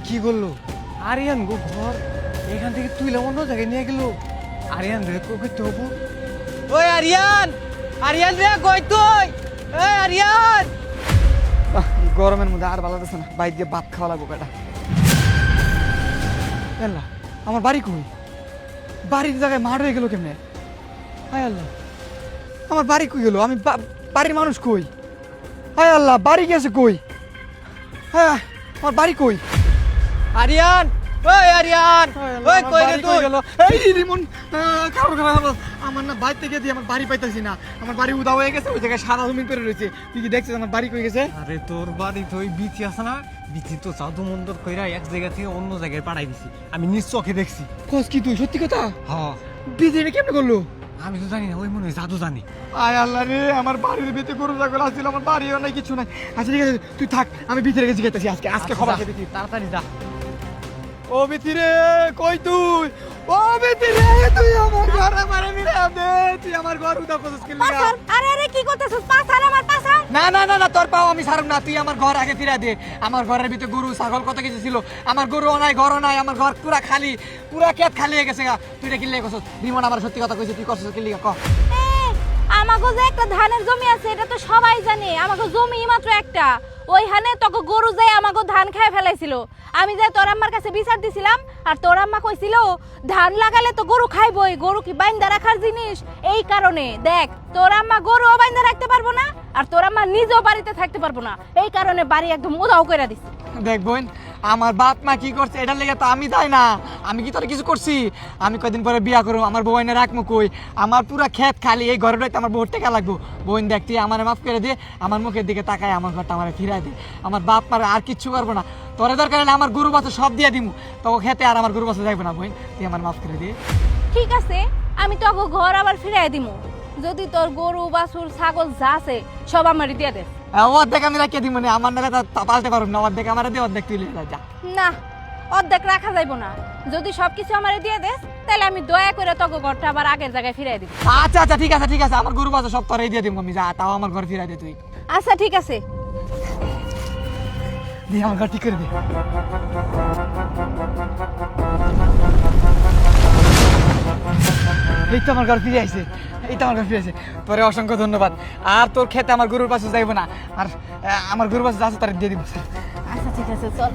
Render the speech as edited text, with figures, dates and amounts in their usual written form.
কি করলো? আরিয়ান গো ঘর এখান থেকে তুইলা অন্য জায়গায় নিয়ে গেল। আরিয়ান রে করতে হবো। ওই আরিয়ান, আরিয়ান রে কই তুই? এই আরিয়ান! গরমের মধ্যে আর ভালো লাগছে না, বাইরে গিয়ে ভাত খাওয়া লাগবো কটা। আল্লাহ, আমার বাড়ি কই? বাড়ির জায়গায় মাঠ হয়ে গেল কেমনে? হায় আল্লাহ, আমার বাড়ি কই গেল? আমি বাড়ির মানুষ কই? হায় আল্লাহ, বাড়ি গেছে কই? হ্যাঁ, আমার বাড়ি কই? আরিয়ান, ওই আরিয়ান, ওই কই রে তুই? এই রিমন, আমার না বাইর থেকে দিয়ে আমার বাড়ি পাইতেছি না। আমার বাড়ি উদা হয়ে গেছে, ওই জায়গায় সাদা জমিন পড়ে রয়েছে। তুই কি দেখছিস আমার বাড়ি কই গেছে? আরে তোর বাড়ি তো ওই বিচি আছে না, বিচি তো জাদু মন্দর কইরা এক জায়গা থেকে অন্য জায়গায় পাঠাই দিছি। আমি নিজ চোখে দেখছি। কস কি তুই সত্যি কথা? হ্যাঁ, বিজেপি কেমনে করলো? আমি তো জানি না, ওই মনে হয় জাদু জানি। আয় আল্লাহ রে, আমার বাড়ির ভিতরে গরু ছাগল আসছিল, আমার বাড়িও নাই, কিছু নাই। আচ্ছা ঠিক আছে, তুই থাক, আমি ভিতরে গেছি গেতেছি আজকে আচ্ছা, খবর যা, খেতে দিই। তাড়াতাড়ি যা। ও ভিতরে কই তুই? ও ভিতরে তুই আমার ঘর মারে মিলে দে, তুই আমার ঘর উদা করছিস কি লাগা? পাছার, আরে আরে কি করতেছিস? পাছার আমার পাছার। না না না না, তোর পাও আমি ছাড়ব না, তুই আমার ঘর আগে ফিরা দে। আমার ঘরের ভিতরে গরু ছাগল কত কিছু ছিল, আমার গরুও নাই, ঘরও নাই, আমার ঘর পুরা খালি, পুরা ক্ষেত খালি হয়ে গেছে গা। তুই এটা কিনলে কছস? রিমন আমার সত্যি কথা কইছে, তুই কছস কি লিগা ক? আমাগো যে একটা ধানের জমি আছে এটা তো সবাই জানে। আমাগো জমি মাত্র একটা, ওইখানে তোকে গরু যাই আমাগো ধান খায় ফেলাইছিল। আমি যাই তোর আম্মার কাছে বিচার দিছিলাম, আর তোর আম্মা কইছিল ধান লাগালে তো গরু খাইবই, গরু কি বাইন্দা রাখার জিনিস। এই কারণে দেখ, তোর আম্মা গরুও বাইন্দা রাখতে পারবো না, আর তোর আম্মা নিজেও বাড়িতে থাকতে পারবো না। এই কারণে বাড়ি একদম উধাও করে দিছে। দেখ বোন, আমার বাপ মা কি করছে এটার লেগে তো আমি তাই না। আমি কি তোর কিছু করছি? আমি কয়দিন পরে বিয়া করবো, আমার বউ এনে রাখবো কই? আমার পুরা ক্ষেত খালি, এই ঘরে রইতে আমার বউর টাকা লাগবো। বোন দেখ, তুই আমার মাফ করে দে, আমার মুখের দিকে তাকায় আমার ঘরটা আমার ফিরাই দে। আমার বাপ মার আর কিচ্ছু করবো না, তোর দরকার হলে আমার গরু বাছুর সব দিয়ে দিমু, তোকে খেতে আর আমার গরু বাছুর যাইবো না। বোন তুই আমার মাফ করে দে। ঠিক আছে, আমি তোকে ঘর আবার ফিরাই দিমু। যদি তোর গরু বাছুর ছাগল যা আছে সব আমারই দিয়ে দে। অর্ধেক আমি রাখিয়ে দিব, মানে আমার নালে পাল্টে পারব না। অর্ধেক আমার দিয়ে, অর্ধেক তুই লিয়ে যা। না, অর্ধেক রাখা যাইব না। যদি সবকিছু আমারে দিয়ে দেস তাহলে আমি দয়া করে তোকে ঘরটা আবার আগের জায়গায় ফিরাই দিব। আচ্ছা আচ্ছা ঠিক আছে ঠিক আছে, আমার গরু বাছুর সব তোরাই দিয়ে দিব আমি, যা তাও আমার ঘর ফিরাই দে তুই। আচ্ছা ঠিক আছে। দিয়ে আমার ঘর ঠিক করে দে। এই তো আমার ঘর ফিরে আইছে, এই তো আমার ঘর ফিরে আইছে। তোরে অসংখ্য ধন্যবাদ। আর তোর খেতে আমার গরুর পাশে যাইব না, আর আমার গরুর পাশে যা আছে তার দিয়ে দিব। আচ্ছা ঠিক আছে, চল।